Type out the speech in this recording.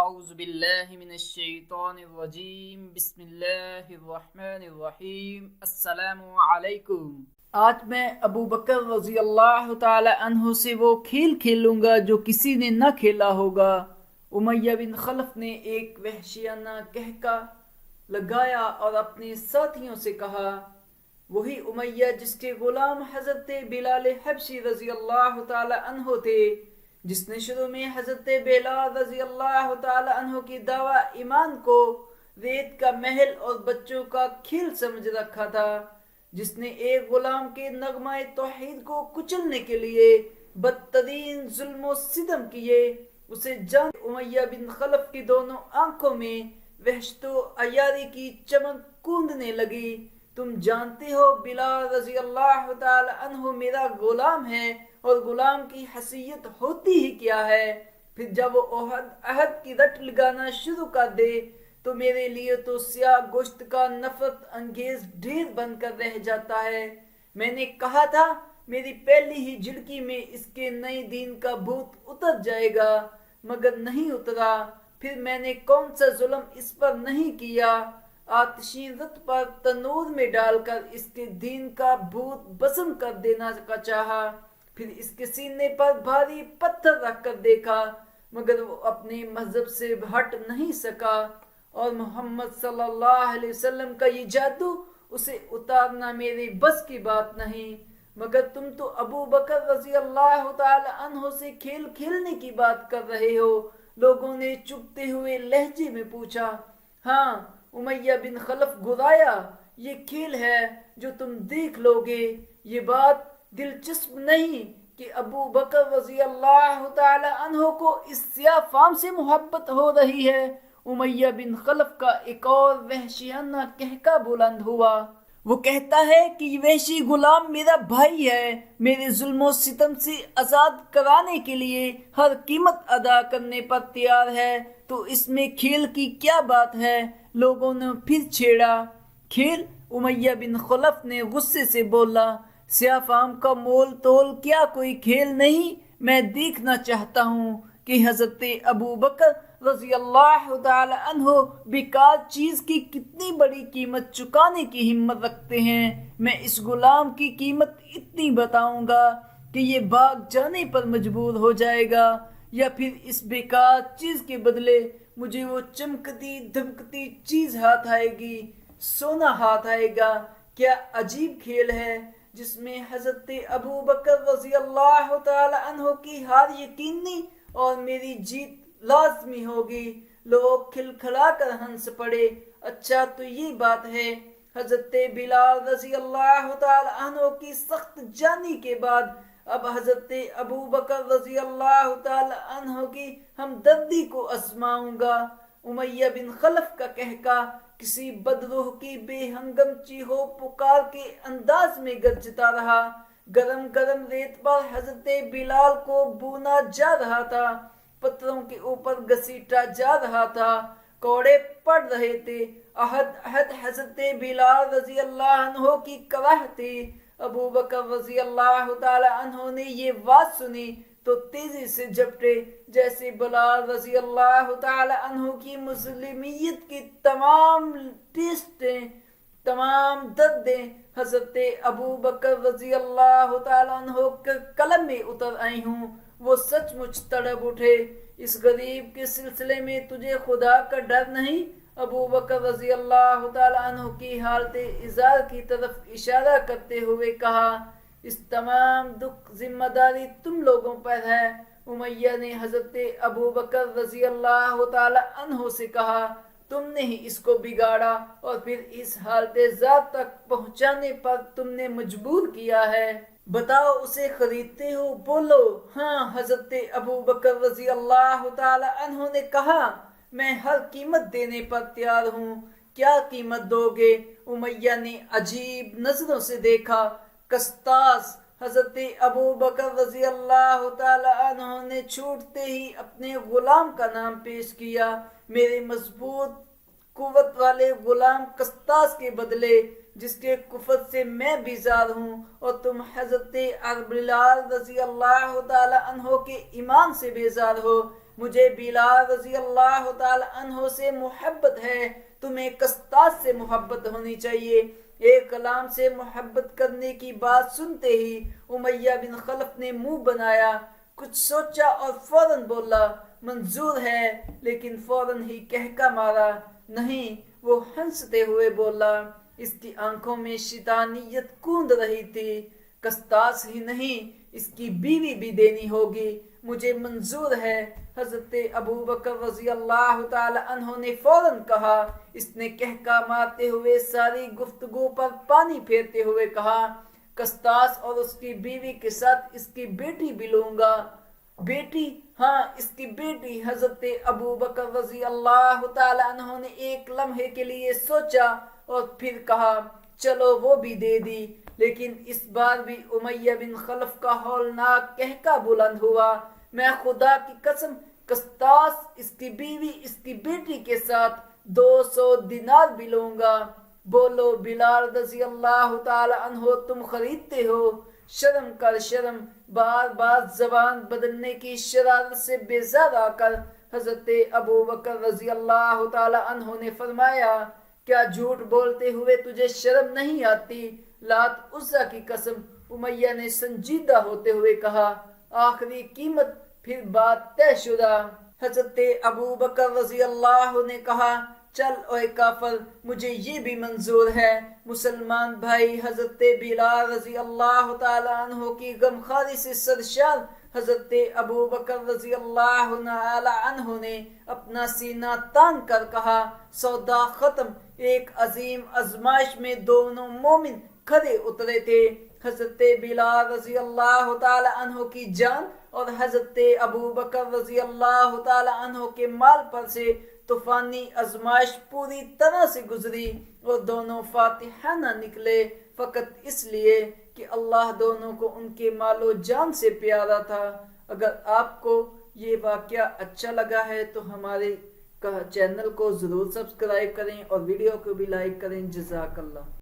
اعوذ باللہ من الشیطان الرجیم بسم اللہ الرحمن الرحیم السلام علیکم۔ آج میں ابو بکر رضی اللہ تعالی عنہ سے وہ کھیل کھیلوں گا جو کسی نے نہ کھیلا ہوگا۔ امیہ بن خلف نے ایک وحشیانہ کہکا لگایا اور اپنے ساتھیوں سے کہا، وہی امیہ جس کے غلام حضرت بلال حبشی رضی اللہ تعالی عنہ تھے، جس نے شروع میں حضرت بلال رضی اللہ تعالی عنہ کی دعویٰ ایمان کو ریت کا محل اور بچوں کا کھیل سمجھ رکھا تھا، جس نے ایک غلام کے نغمہ توحید کو کچلنے کے لیے بدترین ظلم و ستم کیے، اسے جان امیہ بن خلف کی دونوں آنکھوں میں وحشت و عیاری کی چمک کوندنے لگی۔ تم جانتے ہو بلال رضی اللہ تعالی عنہ میرا غلام ہے، اور غلام کی حیثیت ہوتی ہی کیا ہے۔ پھر جب وہ عہد کی رٹ لگانا شروع کر دے تو میرے لیے تو سیاہ گوشت کا نفرت انگیز ڈھیر بن کر رہ جاتا ہے۔ میں نے کہا تھا میری پہلی ہی جھڑکی میں اس کے نئے دین کا بھوت اتر جائے گا، مگر نہیں اترا۔ پھر میں نے کون سا ظلم اس پر نہیں کیا، آتشین رت پر تنور میں ڈال کر اس کے دین کا بھوت بسم کر دینا کا چاہا۔ پھر اس کے سینے پر بھاری پتھر رکھ کر دیکھا، مگر وہ اپنے مذہب سے ہٹ نہیں سکا، اور محمد صلی اللہ علیہ وسلم کا یہ جادو اسے اتارنا میرے بس کی بات نہیں۔ مگر تم تو ابو بکر رضی اللہ تعالی عنہ سے کھیل کھیلنے کی بات کر رہے ہو۔ لوگوں نے چپتے ہوئے لہجے میں پوچھا۔ ہاں، امیہ بن خلف گرایا، یہ کھیل ہے جو تم دیکھ لو گے۔ یہ بات دلچسپ نہیں کہ ابو بکر رضی اللہ تعالی عنہ کو اس سیاہ فام سے محبت ہو رہی ہے۔ امیہ بن خلف کا ایک اور وحشیانہ کہکا بلند ہوا۔ وہ کہتا ہے کہ یہ وحشی غلام میرا بھائی ہے، میرے ظلم و ستم سے آزاد کرانے کے لیے ہر قیمت ادا کرنے پر تیار ہے، تو اس میں کھیل کی کیا بات ہے؟ لوگوں نے پھر چھیڑا۔ کھیل؟ امیہ بن خلف نے غصے سے بولا، سیاہ فام کا مول تول کیا کوئی کھیل نہیں؟ میں دیکھنا چاہتا ہوں کہ حضرت ابو بکر رضی اللہ تعالی عنہ بیکار چیز کی کتنی بڑی قیمت چکانے کی ہمت رکھتے ہیں۔ میں اس غلام کی قیمت اتنی بتاؤں گا کہ یہ بھاگ جانے پر مجبور ہو جائے گا، یا پھر اس بیکار چیز کے بدلے مجھے وہ چمکتی دھمکتی چیز ہاتھ آئے گی، سونا ہاتھ آئے گا۔ کیا عجیب کھیل ہے جس میں حضرت ابو بکر رضی اللہ تعالی عنہ کی ہار یقینی اور میری جیت لازمی ہوگی۔ لوگ کھلکھلا کر ہنس پڑے۔ اچھا تو یہ بات ہے، حضرت بلال رضی اللہ تعالی عنہ کی سخت جانی کے بعد اب حضرت ابو بکر رضی اللہ تعالی عنہ کی ہمدردی کو آزماؤں گا۔ امیہ بن خلف کا کہکا کسی بدروح کی بے ہنگم چیخو پکار کے انداز میں گرجتا رہا۔ گرم گرم ریت پر حضرت بلال کو بونا جا رہا تھا، پتھروں کے اوپر گھسیٹا جا رہا تھا، کوڑے پڑ رہے تھے۔ عہد حضرت بلال رضی اللہ عنہ کی کراہ تھی۔ ابو بکر رضی اللہ تعالی عنہ نے یہ بات سنی تو تیزی سے جھپٹے، جیسے بلال رضی اللہ تعالی عنہ کی مسلمیت کی تمام ٹیسٹیں، تمام دردیں حضرت ابو بکر رضی اللہ تعالی عنہ کے قلم میں اتر آئی ہوں۔ وہ سچ مچ تڑپ اٹھے۔ اس غریب کے سلسلے میں تجھے خدا کا ڈر نہیں؟ ابو بکر رضی اللہ تعالی عنہ کی حالت اظہار کی طرف اشارہ کرتے ہوئے کہا، اس تمام دکھ ذمہ داری تم لوگوں پر ہے۔ امیہ نے حضرت ابو بکر رضی اللہ تعالی عنہ سے کہا، تم نے ہی اس کو بگاڑا اور پھر اس حالت ذات تک پہنچانے پر تم نے مجبور کیا ہے۔ بتاؤ اسے خریدتے ہو؟ بولو۔ ہاں، حضرت ابو بکر رضی اللہ تعالی عنہ نے کہا، میں ہر قیمت دینے پر تیار ہوں۔ کیا قیمت دو گے؟ امیہ نے عجیب نظروں سے دیکھا۔ قسطاس۔ حضرت ابو بکر رضی اللہ تعالی عنہ نے چھوٹتے ہی اپنے غلام کا نام پیش کیا۔ میرے مضبوط قوت والے غلام قسطاس کے بدلے، جس کے کفر سے میں بیزار ہوں، اور تم حضرت بلال رضی اللہ تعالی عنہ کے ایمان سے بیزار ہو، مجھے بلال رضی اللہ تعالی عنہ سے محبت ہے، تمہیں قسطاس سے محبت ہونی چاہیے۔ ایک کلام سے محبت کرنے کی بات سنتے ہی امیہ بن خلف نے منہ بنایا، کچھ سوچا اور فوراً بولا منظور ہے، لیکن فوراً ہی کہکا مارا نہیں۔ وہ ہنستے ہوئے بولا، اس کی آنکھوں میں شیطانیت کوند رہی تھی، قسطاس ہی نہیں اس کی بیوی بھی دینی ہوگی، مجھے منظور ہے۔ حضرت ابو بکر رضی اللہ تعالی عنہ نے فوراً کہا، اس نے کہکا مارتے ہوئے ساری گفتگو پر پانی پھیرتے ہوئے کہا، قسطاس اور اس کی بیوی کے ساتھ اس کی بیٹی بھی لوں گا۔ بیٹی؟ ہاں اس کی بیٹی۔ حضرت ابو بکر رضی اللہ تعالی عنہ نے ایک لمحے کے لیے سوچا اور پھر کہا چلو وہ بھی دے دی، لیکن اس بار بھی امیہ بن خلف کا ہولناک کہکا بلند ہوا، میں خدا کی قسم قسطاس، اس کی بیوی، اس کی بیٹی کے ساتھ 200 دینار بھی لوں گا۔ بولو بلال رضی اللہ تعالی عنہ تم خریدتے ہو؟ شرم کر شرم۔ بار بار زبان بدلنے کی شرارت سے بیزار آ کر حضرت ابو بکر رضی اللہ تعالی عنہ نے فرمایا، کیا جھوٹ بولتے ہوئے تجھے شرم نہیں آتی؟ لات عزا کی قسم۔ امیہ نے سنجیدہ ہوتے ہوئے کہا، آخری قیمت، پھر بات طے شدہ۔ حضرت ابو بکر رضی اللہ نے کہا، چل اوے کافر، مجھے یہ بھی منظور ہے۔ مسلمان بھائی حضرت بلال رضی اللہ تعالی عنہ کی غمخواری سے سرشار حضرت ابو بکر رضی اللہ تعالی عنہ نے اپنا سینہ تان کر کہا، سودا ختم۔ ایک عظیم آزمائش میں دونوں مومن کھڑے اترے تھے، حضرت بلال رضی اللہ تعالی عنہ کی جان اور حضرت ابو بکر رضی اللہ تعالی عنہ کے مال پر سے طوفانی آزمائش پوری طرح سے گزری اور دونوں فاتحانہ نکلے، فقط اس لیے کہ اللہ دونوں کو ان کے مال و جان سے پیارا تھا۔ اگر آپ کو یہ واقعہ اچھا لگا ہے تو ہمارے چینل کو ضرور سبسکرائب کریں اور ویڈیو کو بھی لائک کریں۔ جزاک اللہ۔